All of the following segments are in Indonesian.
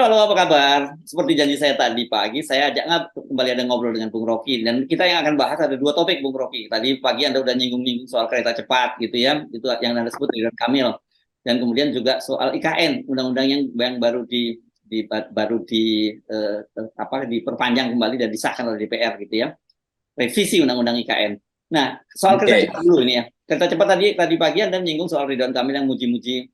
halo, apa kabar? Seperti janji saya tadi pagi, saya ajak kembali ada ngobrol dengan Bung Rocky. Dan kita yang akan bahas ada dua topik, Bung Rocky. Tadi pagi Anda udah nyinggung-nyinggung soal kereta cepat, gitu ya. Itu yang Anda sebut Ridwan Kamil. Dan kemudian juga soal IKN, undang-undang yang baru diperpanjang kembali dan disahkan oleh DPR, gitu ya. Revisi undang-undang IKN. Nah, soal kereta cepat dulu ini ya. Kereta cepat tadi pagi Anda menyinggung soal Ridwan Kamil yang memuji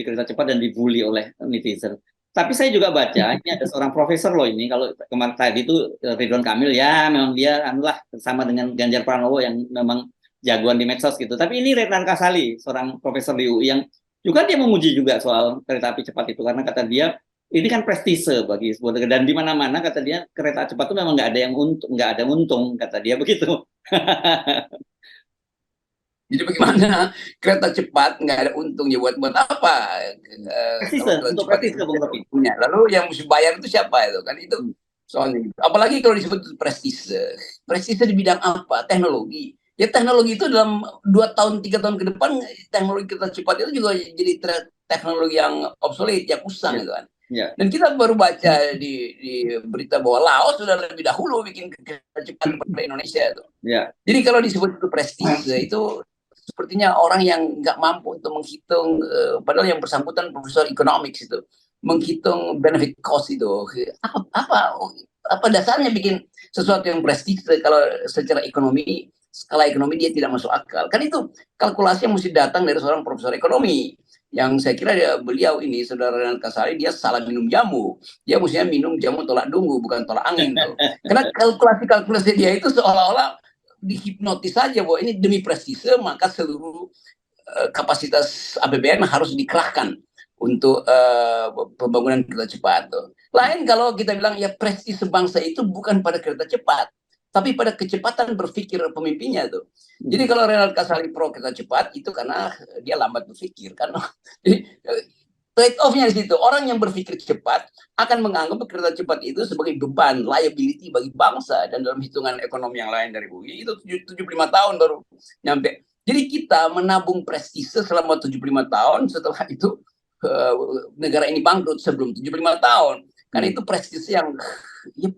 kereta cepat dan dibully oleh netizen. Tapi saya juga baca ini ada seorang profesor loh ini, kalau kemarin tadi itu Ridwan Kamil ya memang dia anulah sama dengan Ganjar Pranowo yang memang jagoan di medsos gitu. Tapi ini Retnan Kasali, seorang profesor di UI yang juga dia memuji juga soal kereta api cepat itu karena kata dia ini kan prestise bagi sebuah negara dan di mana-mana kata dia kereta cepat itu memang nggak ada untung kata dia begitu. Jadi bagaimana kereta cepat nggak ada untungnya buat apa? Kalau kereta Untuk cepat prestis itu Bung ada Rocky. untungnya. Lalu yang mesti bayar itu siapa itu kan itu soalnya. Apalagi kalau disebut prestise, prestise di bidang apa? Teknologi. Ya teknologi itu dalam 2 tahun 3 tahun ke depan teknologi kereta cepat itu juga jadi teknologi yang obsolete, yang usang Ya. itu kan. Ya. Dan kita baru baca di berita bahwa Laos sudah lebih dahulu bikin kereta cepat daripada Indonesia itu. Ya. Jadi kalau disebut itu prestise itu sepertinya orang yang nggak mampu untuk menghitung, padahal yang bersangkutan profesor economics itu menghitung benefit cost itu apa dasarnya bikin sesuatu yang prestis kalau secara ekonomi skala ekonomi dia tidak masuk akal kan itu kalkulasi yang mesti datang dari seorang profesor ekonomi yang saya kira beliau ini saudara Renan Kasari dia salah minum jamu dia mestinya minum jamu tolak dungu bukan tolak angin tuh karena kalkulasi dia itu seolah-olah dihipnotis saja bahwa ini demi prestise maka seluruh kapasitas APBN harus dikerahkan untuk pembangunan kereta cepat. Lain kalau kita bilang ya prestise bangsa itu bukan pada kereta cepat, tapi pada kecepatan berpikir pemimpinnya tuh. Jadi kalau Renald Kasali pro kereta cepat itu karena dia lambat berpikir kan. Jadi trade off-nya di situ. Orang yang berpikir cepat akan menganggap kereta cepat itu sebagai beban, liability bagi bangsa. Dan dalam hitungan ekonomi yang lain dari UI, itu 75 tahun baru nyampe. Jadi kita menabung prestise selama 75 tahun, setelah itu negara ini bangkrut sebelum 75 tahun. Karena itu prestise yang,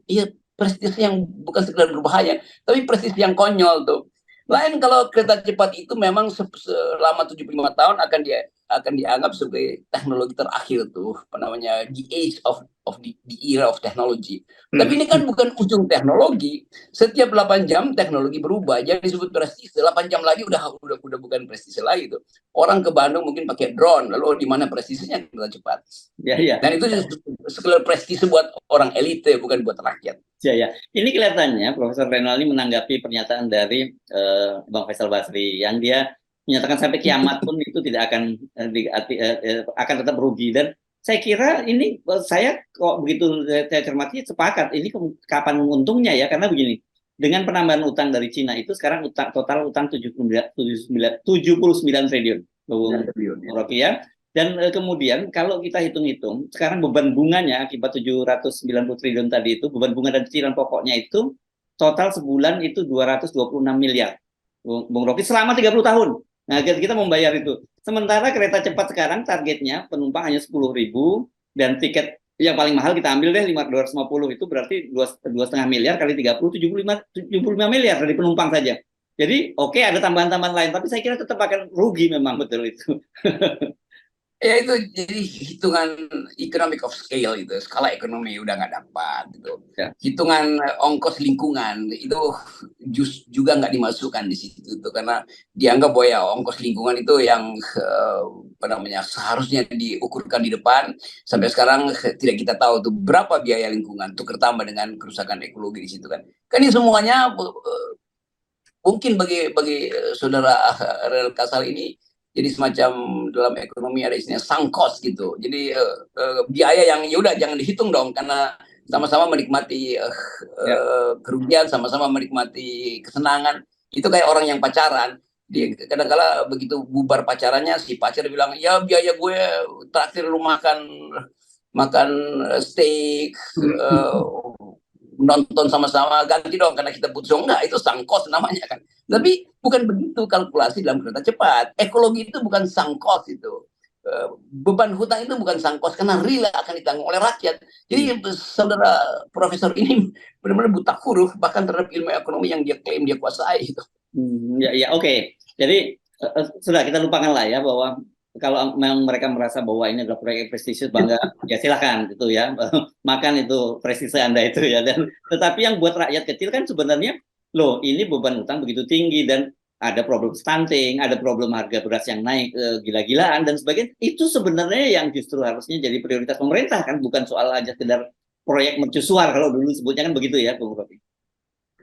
ya prestise yang bukan sekedar berbahaya, tapi prestise yang konyol tuh. Lain kalau kereta cepat itu memang selama 75 tahun akan dianggap sebagai teknologi terakhir tuh, apa namanya, the age of the era of technology. Tapi ini kan bukan ujung teknologi. Setiap 8 jam teknologi berubah. Jadi disebut prestise. 8 jam lagi udah bukan prestise lagi tuh. Orang ke Bandung mungkin pakai drone, lalu di mana prestisenya kereta cepat. Ya, ya. Dan itu sekedar prestise buat orang elite, bukan buat rakyat. Ya, ya. Ini kelihatannya Profesor Renaldi menanggapi pernyataan dari Bang Faisal Basri yang dia menyatakan sampai kiamat pun itu tidak akan tetap rugi dan saya kira ini saya kok begitu saya cermati sepakat ini kapan untungnya ya karena begini dengan penambahan utang dari Cina itu sekarang total utang 79 triliun Rocky ya. Dan kemudian kalau kita hitung-hitung, sekarang beban bunganya akibat 790 triliun tadi itu, beban bunga dan cicilan pokoknya itu total sebulan itu 226 miliar. Bung Rocky selama 30 tahun. Nah, kita membayar itu. Sementara kereta cepat sekarang targetnya penumpang hanya 10.000 dan tiket yang paling mahal kita ambil deh 250 itu berarti 2,5 miliar kali 30 75 miliar dari penumpang saja. Jadi oke, ada tambahan-tambahan lain tapi saya kira tetap akan rugi memang betul itu. Ya itu jadi hitungan economic of scale itu, skala ekonomi udah nggak dapat gitu. Ya. Hitungan ongkos lingkungan itu juga nggak dimasukkan di situ tuh, karena dianggap bahwa ya ongkos lingkungan itu yang apa namanya seharusnya diukurkan di depan. Sampai sekarang tidak kita tahu tuh berapa biaya lingkungan tuh tambah dengan kerusakan ekologi di situ kan. Kan ini semuanya mungkin bagi saudara Rel Kasal ini jadi semacam dalam ekonomi ada istilah sunk cost gitu. Jadi biaya yang ya udah jangan dihitung dong karena sama-sama menikmati kerugian, sama-sama menikmati kesenangan. Itu kayak orang yang pacaran. Kadang-kala begitu bubar pacarannya si pacar bilang, "Ya biaya gue terakhir lu makan steak, nonton sama-sama ganti dong karena kita butuh." Enggak, itu sunk cost namanya kan. Tapi bukan begitu kalkulasi dalam kereta cepat. Ekologi itu bukan sunk cost itu. beban hutang itu bukan sang kos karena real akan ditanggung oleh rakyat. Jadi saudara profesor ini benar-benar buta huruf bahkan terhadap ilmu ekonomi yang dia klaim dia kuasai itu. Ya, oke. Jadi sudah kita lupakan lah ya bahwa kalau memang mereka merasa bahwa ini adalah proyek prestisius bangga, ya silakan itu ya, makan itu prestise Anda itu ya. Dan tetapi yang buat rakyat kecil kan sebenarnya, loh ini beban utang begitu tinggi dan ada problem stunting, ada problem harga beras yang naik gila-gilaan dan sebagainya. Itu sebenarnya yang justru harusnya jadi prioritas pemerintah kan, bukan soal aja sekedar proyek mercusuar kalau dulu sebutnya kan begitu ya, Bung Rofi.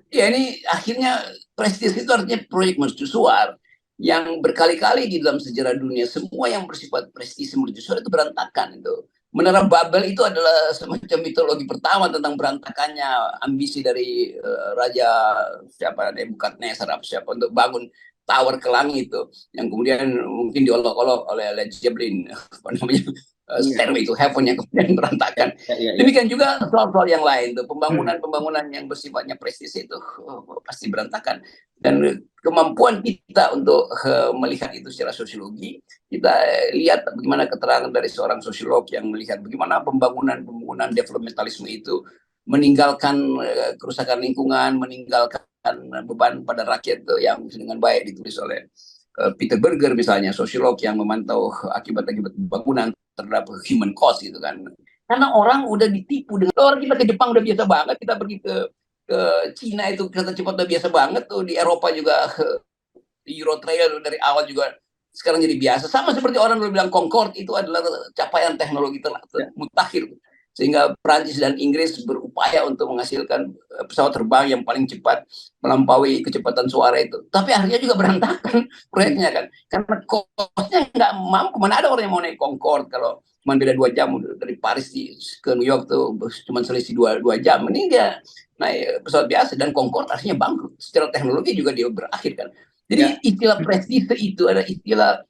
Ya ini akhirnya prestis itu artinya proyek mercusuar yang berkali-kali di dalam sejarah dunia semua yang bersifat prestisi mercusuar itu berantakan itu. Menara Babel itu adalah semacam mitologi pertama tentang berantakannya ambisi dari raja siapa Nebukadnezar siapa untuk bangun tower ke langit itu yang kemudian mungkin diolok-olok oleh Led Zeppelin apa namanya Stairway to Heaven yang kemudian berantakan. Demikian juga soal-soal yang lain tuh pembangunan yang bersifatnya prestis itu pasti berantakan dan kemampuan kita untuk melihat itu secara sosiologi kita lihat bagaimana keterangan dari seorang sosiolog yang melihat bagaimana pembangunan developmentalisme itu meninggalkan kerusakan lingkungan, meninggalkan beban pada rakyat tuh yang dengan baik ditulis oleh Peter Berger misalnya, sosiolog yang memantau akibat-akibat pembangunan terhadap human cost gitu kan. Karena orang udah ditipu dengan orang kita ke Jepang udah biasa banget, kita pergi ke Cina itu kereta cepat udah biasa banget tuh, di Eropa juga di Eurotrail dari awal juga sekarang jadi biasa. Sama seperti orang dulu bilang Concorde itu adalah capaian teknologi termutakhir. Sehingga Prancis dan Inggris berupaya untuk menghasilkan pesawat terbang yang paling cepat melampaui kecepatan suara itu. Tapi akhirnya juga berantakan proyeknya kan. Karena kosnya nggak mampu. Mana ada orang yang mau naik Concorde kalau cuma beda 2 jam dari Paris ke New York tuh cuma selisih 2 jam. Ini dia naik pesawat biasa dan Concorde akhirnya bangkrut. Secara teknologi juga dia berakhir kan. Jadi istilah prestise itu ada istilah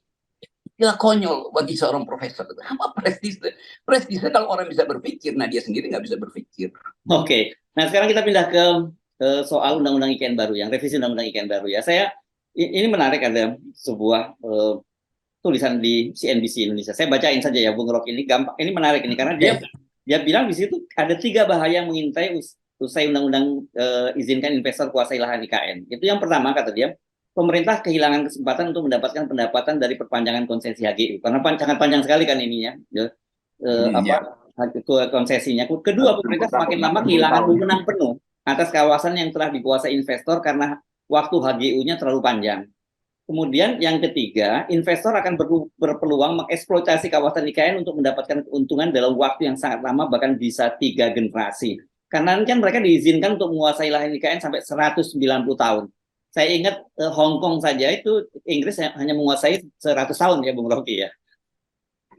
konyol bagi seorang profesor. Apa prestise? Prestise kalau orang bisa berpikir, nah dia sendiri nggak bisa berpikir. Oke, nah sekarang kita pindah ke soal undang-undang IKN baru, yang revisi undang-undang IKN baru ya. Ini menarik, ada sebuah tulisan di CNBC Indonesia. Saya bacain saja ya, Bung Rok, ini gampang, ini menarik ini karena dia bilang di situ ada 3 bahaya yang mengintai usai undang-undang izinkan investor kuasai lahan IKN. Itu yang pertama kata dia, pemerintah kehilangan kesempatan untuk mendapatkan pendapatan dari perpanjangan konsesi HGU karena sangat panjang sekali kan ininya konsesinya. Kedua, pemerintah semakin lama kehilangan wewenang penuh atas kawasan yang telah dikuasai investor karena waktu HGU-nya terlalu panjang. Kemudian yang ketiga, investor akan berpeluang mengeksploitasi kawasan IKN untuk mendapatkan keuntungan dalam waktu yang sangat lama, bahkan bisa 3 generasi. Karena kan mereka diizinkan untuk menguasai lahan IKN sampai 190 tahun. Saya ingat Hong Kong saja itu Inggris hanya menguasai 100 tahun ya, Bung Rocky ya.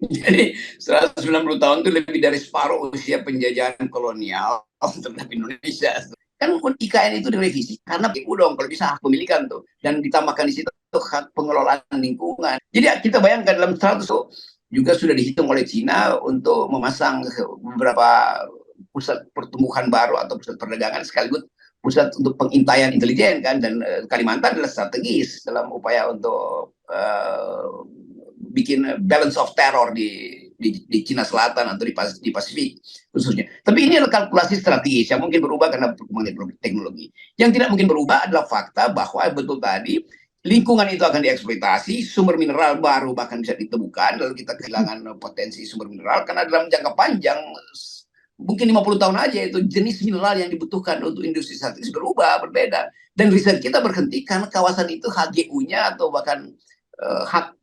Jadi 190 tahun itu lebih dari separuh usia penjajahan kolonial terhadap Indonesia. Kan IKN itu direvisi karena dong kalau bisa hak pemilikan tuh dan ditambahkan di situ hak pengelolaan lingkungan. Jadi kita bayangkan dalam 100 juga sudah dihitung oleh Cina untuk memasang beberapa pusat pertumbuhan baru atau pusat perdagangan sekaligus pusat untuk pengintaian intelijen kan, dan Kalimantan adalah strategis dalam upaya untuk bikin balance of terror di Cina Selatan atau di Pasifik khususnya. Tapi ini adalah kalkulasi strategis yang mungkin berubah karena perkembangan teknologi. Yang tidak mungkin berubah adalah fakta bahwa betul tadi lingkungan itu akan dieksploitasi, sumber mineral baru bahkan bisa ditemukan, lalu kita kehilangan potensi sumber mineral karena dalam jangka panjang mungkin 50 tahun aja itu jenis mineral yang dibutuhkan untuk industri strategis berubah, berbeda. Dan riset kita berhenti karena kawasan itu HGU-nya atau bahkan hak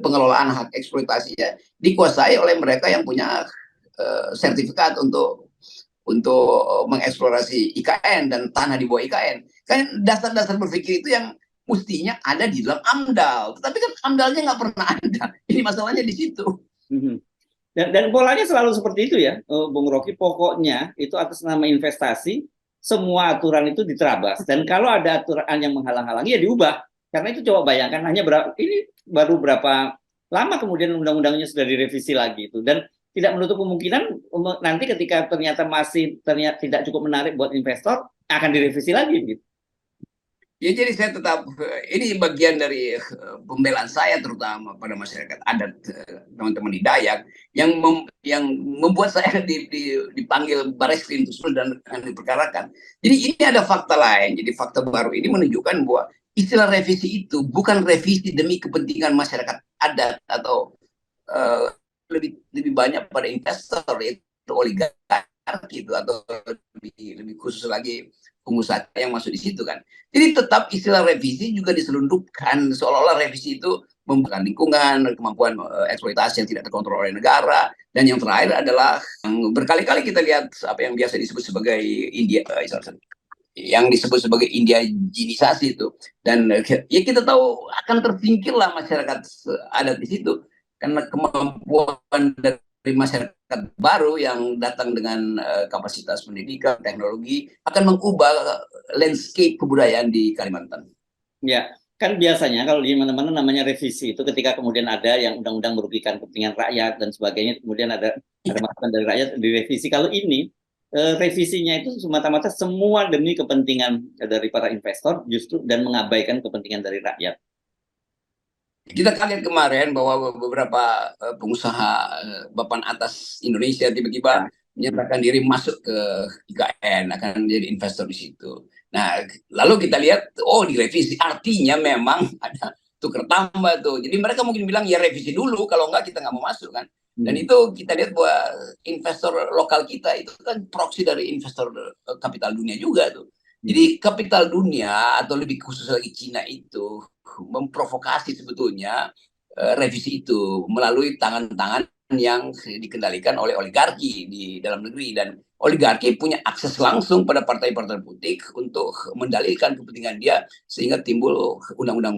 pengelolaan, hak eksploitasinya dikuasai oleh mereka yang punya sertifikat untuk mengeksplorasi IKN dan tanah di bawah IKN. Kan dasar-dasar berpikir itu yang mestinya ada di dalam AMDAL. Tetapi kan AMDAL-nya nggak pernah ada. Ini masalahnya di situ. Dan polanya selalu seperti itu ya, Bung Rocky. Pokoknya itu atas nama investasi, semua aturan itu diterabas. Dan kalau ada aturan yang menghalang-halangi ya diubah. Karena itu coba bayangkan hanya ini baru berapa lama kemudian undang-undangnya sudah direvisi lagi itu. Dan tidak menutup kemungkinan nanti ketika ternyata tidak cukup menarik buat investor akan direvisi lagi gitu. Ya, jadi saya tetap ini bagian dari pembelaan saya terutama pada masyarakat adat, teman-teman di Dayak yang membuat saya dipanggil Bareskrim dan diperkarakan. Jadi ini ada fakta lain. Jadi fakta baru ini menunjukkan bahwa istilah revisi itu bukan revisi demi kepentingan masyarakat adat atau lebih lebih banyak pada investor, yaitu oligarki itu, atau lebih khusus lagi pengusaha yang masuk di situ kan. Jadi tetap istilah revisi juga diselundupkan seolah-olah revisi itu memberikan lingkungan, kemampuan eksploitasi yang tidak terkontrol oleh negara, dan yang terakhir adalah yang berkali-kali kita lihat apa yang biasa disebut sebagai India, yang disebut sebagai Indianisasi itu. Dan ya kita tahu akan tersingkirlah masyarakat adat di situ karena kemampuan dari masyarakat baru yang datang dengan kapasitas pendidikan, teknologi akan mengubah landscape kebudayaan di Kalimantan. Ya, kan biasanya kalau di mana-mana namanya revisi itu ketika kemudian ada yang undang-undang merugikan kepentingan rakyat dan sebagainya, kemudian ada masukan dari rakyat direvisi. Kalau ini revisinya itu semata-mata semua demi kepentingan dari para investor justru dan mengabaikan kepentingan dari rakyat. Kita kaget kemarin bahwa beberapa pengusaha papan atas Indonesia tiba-tiba menyatakan diri masuk ke IKN, akan menjadi investor di situ. Nah, lalu kita lihat, oh direvisi, artinya memang ada tukar tambah tuh. Jadi mereka mungkin bilang ya revisi dulu, kalau enggak kita nggak mau masuk kan. Dan itu kita lihat bahwa investor lokal kita itu kan proksi dari investor kapital dunia juga tuh. Jadi kapital dunia atau lebih khusus lagi Cina itu memprovokasi sebetulnya revisi itu melalui tangan-tangan yang dikendalikan oleh oligarki di dalam negeri, dan oligarki punya akses langsung pada partai-partai politik untuk mendalilkan kepentingan dia sehingga timbul undang-undang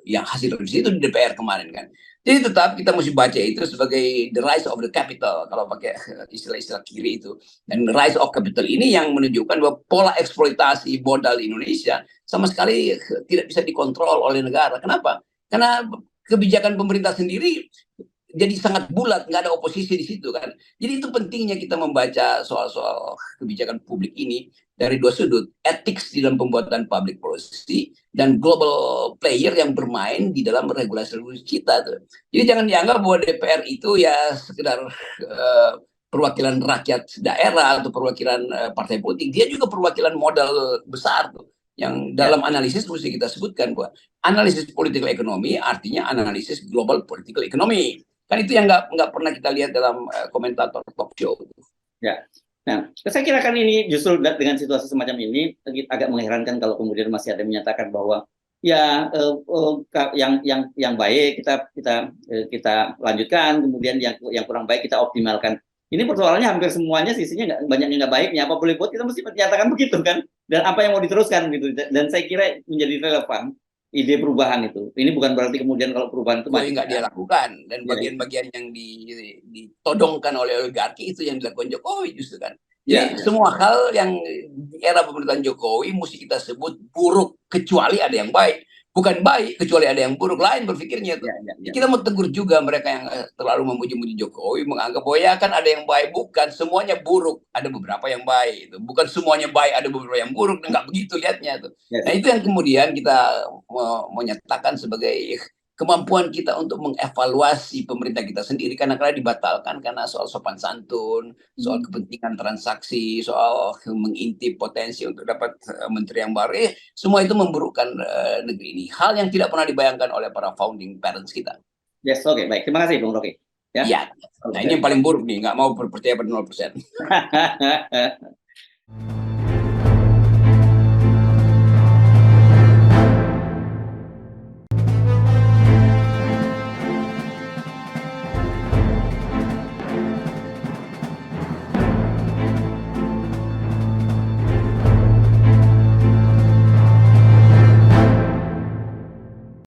yang hasil revisi itu di DPR kemarin kan. Jadi tetap kita mesti baca itu sebagai the rise of the capital kalau pakai istilah-istilah kiri itu. Dan the rise of capital ini yang menunjukkan bahwa pola eksploitasi modal di Indonesia sama sekali tidak bisa dikontrol oleh negara. Kenapa? Karena kebijakan pemerintah sendiri jadi sangat bulat, nggak ada oposisi di situ kan. Jadi itu pentingnya kita membaca soal-soal kebijakan publik ini dari dua sudut, ethics di dalam pembuatan public policy dan global player yang bermain di dalam regulasi kita tuh. Jadi jangan dianggap bahwa DPR itu ya sekedar perwakilan rakyat daerah atau perwakilan partai politik. Dia juga perwakilan modal besar tuh, yang dalam analisis mesti kita sebutkan bahwa analisis political economy artinya analisis global political economy. Kan itu yang nggak pernah kita lihat dalam komentator talk show. Ya, nah saya kira kan ini justru dengan situasi semacam ini agak mengherankan kalau kemudian masih ada yang menyatakan bahwa ya yang baik kita lanjutkan, kemudian yang kurang baik kita optimalkan. Ini persoalannya hampir semuanya sisinya banyak yang nggak baiknya. Apa boleh buat kita mesti menyatakan begitu kan? Dan apa yang mau diteruskan gitu. Dan saya kira menjadi relevan ide perubahan itu. Ini bukan berarti kemudian kalau perubahan itu nggak dia lakukan, dan bagian-bagian yang ditodongkan oleh oligarki itu yang dilakukan Jokowi justru kan. Jadi semua hal yang di era pemerintahan Jokowi mesti kita sebut buruk kecuali ada yang baik, bukan baik kecuali ada yang buruk, lain berpikirnya tuh. Kita mau tegur juga mereka yang terlalu memuji-muji Jokowi, menganggap bahwa ya kan ada yang baik, bukan semuanya buruk, ada beberapa yang baik, bukan semuanya baik, ada beberapa yang buruk, nggak begitu lihatnya tuh. Nah itu yang kemudian kita menyatakan sebagai kemampuan kita untuk mengevaluasi pemerintah kita sendiri kadang-kadang dibatalkan karena soal sopan santun, soal kepentingan transaksi, soal mengintip potensi untuk dapat menteri yang baru. Semua itu memburukkan negeri ini. Hal yang tidak pernah dibayangkan oleh para founding parents kita. Yes, oke, baik. Terima kasih, Bung Rocky. Ya, nah ini yang paling buruk nih, nggak mau percaya pada 0%.